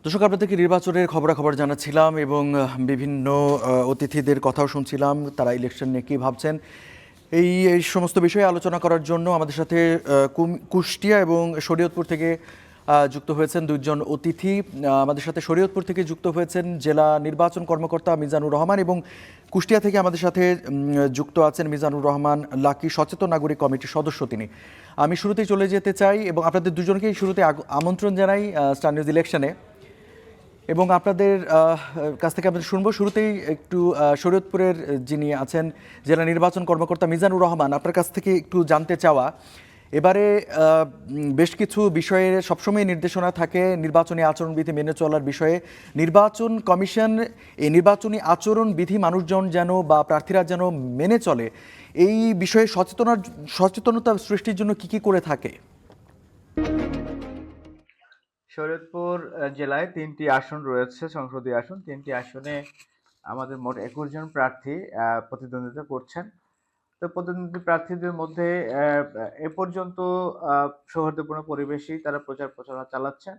দর্শক, আপনাদেরকে নির্বাচনের খবরাখবর জানাচ্ছিলাম এবং বিভিন্ন অতিথিদের কথাও শুনছিলাম, তারা ইলেকশন নিয়ে কী ভাবছেন। এই সমস্ত বিষয়ে আলোচনা করার জন্য আমাদের সাথে কুষ্টিয়া এবং শরীয়তপুর থেকে যুক্ত হয়েছেন দুইজন অতিথি। আমাদের সাথে শরীয়তপুর থেকে যুক্ত হয়েছেন জেলা নির্বাচন কর্মকর্তা মিজানুর রহমান, এবং কুষ্টিয়া থেকে আমাদের সাথে যুক্ত আছেন মিজানুর রহমান লাকি, সচেতন নাগরিক কমিটির সদস্য তিনি। আমি শুরুতেই চলে যেতে চাই এবং আপনাদের দুজনকেই শুরুতে আমন্ত্রণ জানাই স্টার নিউজ ইলেকশনে। এবং আপনাদের কাছ থেকে আমরা শুনবো শুরুতেই একটু শরীয়তপুরের যিনি আছেন জেলা নির্বাচন কর্মকর্তা মিজানুর রহমান, আপনার কাছ থেকে একটু জানতে চাওয়া, এবারে বেশ কিছু বিষয়ে সবসময় নির্দেশনা থাকে নির্বাচনী আচরণবিধি মেনে চলার বিষয়ে। নির্বাচন কমিশন এই নির্বাচনী আচরণবিধি মানুষজন যেন বা প্রার্থীরা যেন মেনে চলে, এই বিষয়ে সচেতনতা সৃষ্টির জন্য কি করে থাকে? শরীয়তপুর জেলায় ৩টি আসন রয়েছে, সংসদীয় আসন। ৩টি আসনে আমাদের মোট ২১ জন প্রার্থী প্রতিদ্বন্দ্বিতা করছেন। তো প্রতিদ্বন্দ্বী প্রার্থীদের মধ্যে এ পর্যন্ত সৌহার্দ্যপূর্ণ পরিবেশেই তারা প্রচারণা চালাচ্ছেন।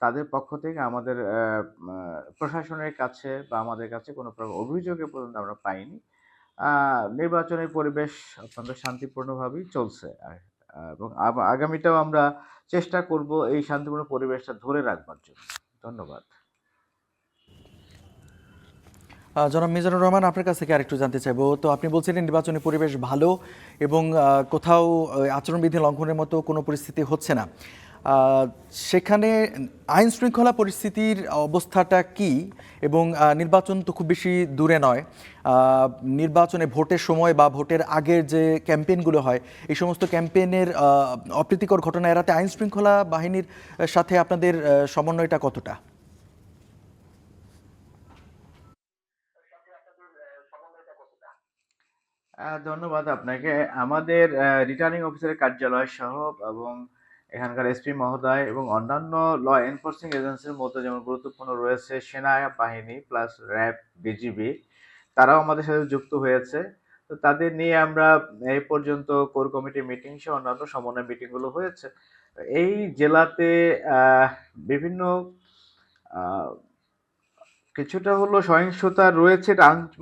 তাদের পক্ষ থেকে আমাদের প্রশাসনের কাছে বা আমাদের কাছে কোনো প্রকার অভিযোগ এ পর্যন্ত আমরা পাইনি। নির্বাচনের পরিবেশ অত্যন্ত শান্তিপূর্ণভাবেই চলছে। এবং আগামীতেও আমরা চেষ্টা করব এই শান্তিপূর্ণ পরিবেশটা ধরে রাখবার জন্য। ধন্যবাদ। জনাব মিজানুর রহমান, আপনার কাছ থেকে আরেকটু জানতে চাইবো। তো আপনি বলছিলেন নির্বাচনী পরিবেশ ভালো এবং কোথাও আচরণবিধি লঙ্ঘনের মতো কোনো পরিস্থিতি হচ্ছে না। সেখানে আইন শৃঙ্খলা পরিস্থিতির অবস্থাটা কি? এবং নির্বাচন তো খুব বেশি দূরে নয়, নির্বাচনে ভোটের সময় বা ভোটের আগের যে ক্যাম্পেইনগুলো হয়, এই সমস্ত ক্যাম্পেইনের অপ্রীতিকর ঘটনা এড়াতে আইন শৃঙ্খলা বাহিনীর সাথে আপনাদের সমন্বয়টা কতটা? ধন্যবাদ আপনাকে। আমাদের রিটার্নিং অফিসারের কার্যালয় সহ এবং এখানকার এসপি মহোদয় এবং অন্যান্য ল এনফোর্সিং এজেন্সির মধ্যে যেমন গুরুত্বপূর্ণ রয়েছে সেনাবাহিনী প্লাস র্যাব, বিজিবি, তারাও আমাদের সাথে যুক্ত হয়েছে। তো তাদের নিয়ে আমরা এই পর্যন্ত কোর কমিটি মিটিং সহ অন্যান্য সমন্বয় মিটিং গুলো হয়েছে। এই জেলাতে বিভিন্ন আহ কিছুটা হলো সহিংসতা রয়েছে,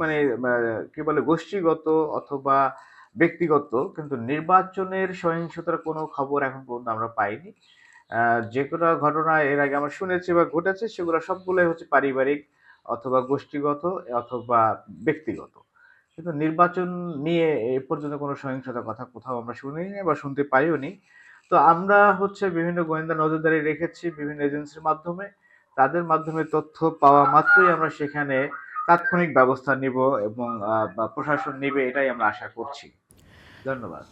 মানে কি বলে গোষ্ঠীগত অথবা ব্যক্তিগত, কিন্তু নির্বাচনের সহিংসতার কোনো খবর এখন পর্যন্ত আমরা পাইনি। যে কোনো ঘটনা এর আগে আমরা শুনেছি বা ঘটেছে সেগুলো সবগুলোই হচ্ছে পারিবারিক অথবা গোষ্ঠীগত অথবা ব্যক্তিগত, কিন্তু নির্বাচন নিয়ে এ পর্যন্ত কোনো সহিংসতার কথা কোথাও আমরা শুনিনি বা শুনতে পাইও নি। তো আমরা হচ্ছে বিভিন্ন গোয়েন্দা নজরদারি রেখেছি বিভিন্ন এজেন্সির মাধ্যমে। তাদের মাধ্যমে তথ্য পাওয়া মাত্রই আমরা সেখানে তাৎক্ষণিক ব্যবস্থা নিব এবং বা প্রশাসন নিবে, এটাই আমরা আশা করছি। ধন্যবাদ।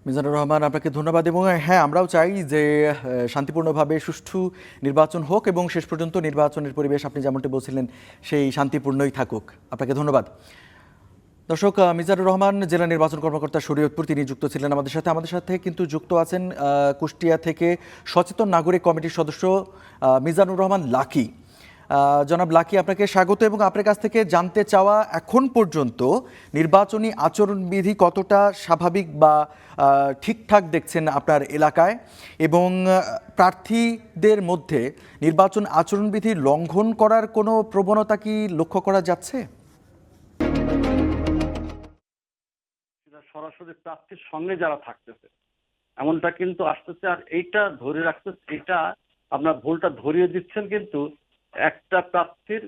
মিজানুর রহমান, আপনাকে ধন্যবাদ। এবং হ্যাঁ, আমরাও চাই যে শান্তিপূর্ণভাবে সুষ্ঠু নির্বাচন হোক এবং শেষ পর্যন্ত নির্বাচনের পরিবেশ আপনি যেমনটি বলছিলেন সেই শান্তিপূর্ণই থাকুক। আপনাকে ধন্যবাদ। দর্শক, মিজানুর রহমান জেলা নির্বাচন কর্মকর্তা শরীয়তপুর, তিনি যুক্ত ছিলেন আমাদের সাথে কিন্তু যুক্ত আছেন কুষ্টিয়া থেকে সচেতন নাগরিক কমিটির সদস্য মিজানুর রহমান লাকি। জনাব লাকি, আপনাকে স্বাগত এবং আপনার কাছ থেকে জানতে চাওয়া, এখন পর্যন্ত নির্বাচনী আচরণবিধি কতটা স্বাভাবিক বা ঠিকঠাক দেখছেন আপনার এলাকায়, এবং প্রার্থীদের মধ্যে নির্বাচন আচরণবিধি লঙ্ঘন করার কোনো প্রবণতা কি লক্ষ্য করা যাচ্ছে? সরাসরি প্রার্থীর সঙ্গে যারা থাকতেছে এমনটা কিন্তু আসতেছে, আর এইটা ধরে রাখতে, এটা আপনার ভুলটা ধরিয়ে দিচ্ছেন কিন্তু একটা প্রার্থীর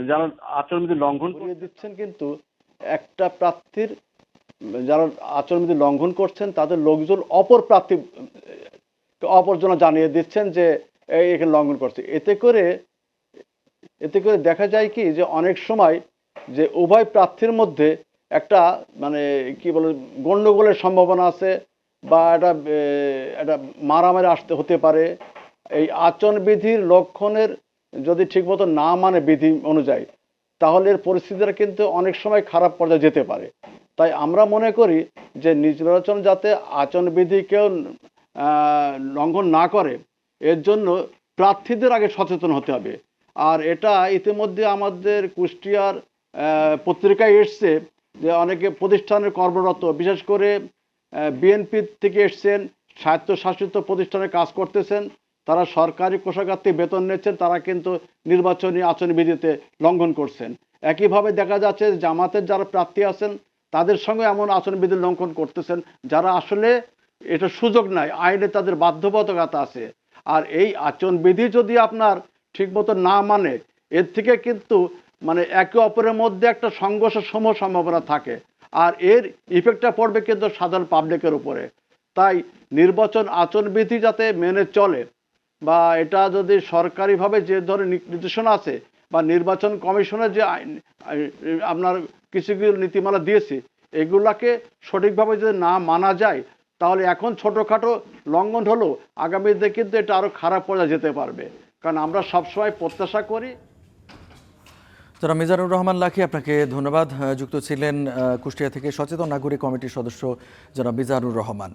যারা আচরণবিধি লঙ্ঘন করিয়ে দিচ্ছেন, কিন্তু একটা প্রার্থীর যারা আচরণবিধি লঙ্ঘন করছেন তাদের লোকজন অপর প্রার্থী অপরজনা জানিয়ে দিচ্ছেন যে এখানে লঙ্ঘন করছে। এতে করে দেখা যায় কি যে অনেক সময় যে উভয় প্রার্থীর মধ্যে একটা মানে কি বলে গন্ডগোলের সম্ভাবনা আছে, বা একটা মারামারি হতে পারে। এই আচরণবিধির লক্ষণের যদি ঠিকমতো না মানে বিধি অনুযায়ী, তাহলে এর পরিস্থিতিটা কিন্তু অনেক সময় খারাপ পর্যায়ে যেতে পারে। তাই আমরা মনে করি যে নির্বাচন যাতে আচরণবিধি কেউ লঙ্ঘন না করে, এর জন্য প্রার্থীদের আগে সচেতন হতে হবে। আর এটা ইতিমধ্যে আমাদের কুষ্টিয়ার পত্রিকায় এসছে যে অনেকে প্রতিষ্ঠানের কর্মরত, বিশেষ করে বিএনপি থেকে এসছেন, স্বায়ত্তশাসিত প্রতিষ্ঠানে কাজ করতেছেন, তারা সরকারি কোষাগার থেকে বেতন নিচ্ছেন, তারা কিন্তু নির্বাচনী আচরণবিধিতে লঙ্ঘন করছেন। একইভাবে দেখা যাচ্ছে জামাতের যারা প্রার্থী আছেন তাদের সঙ্গে এমন আচরণবিধি লঙ্ঘন করতেছেন যারা আসলে এটা সুযোগ নাই, আইনে তাদের বাধ্যবাধকতা আছে। আর এই আচরণবিধি যদি আপনার ঠিকমতো না মানে, এর থেকে কিন্তু মানে একে অপরের মধ্যে একটা সংঘর্ষের সম্ভাবনা থাকে, আর এর ইফেক্টটা পড়বে কিন্তু সাধারণ পাবলিকের উপরে। তাই নির্বাচন আচরণবিধি যাতে মেনে চলে, বা এটা যদি সরকারিভাবে যে ধরনের নির্দেশনা আছে বা নির্বাচন কমিশনের যে আপনার কিছু কিছু নীতিমালা দিয়েছে, এগুলাকে সঠিকভাবে যদি না মানা যায় তাহলে এখন ছোটোখাটো লঙ্ঘন হলেও আগামীতে কিন্তু এটা আরও খারাপ পর্যায়ে যেতে পারবে। কারণ আমরা সবসময় প্রত্যাশা করি। যারা মিজানুর রহমান লাখি, আপনাকে ধন্যবাদ। যুক্ত ছিলেন কুষ্টিয়া থেকে সচেতন নাগরিক কমিটির সদস্য যারা মিজানুর রহমান।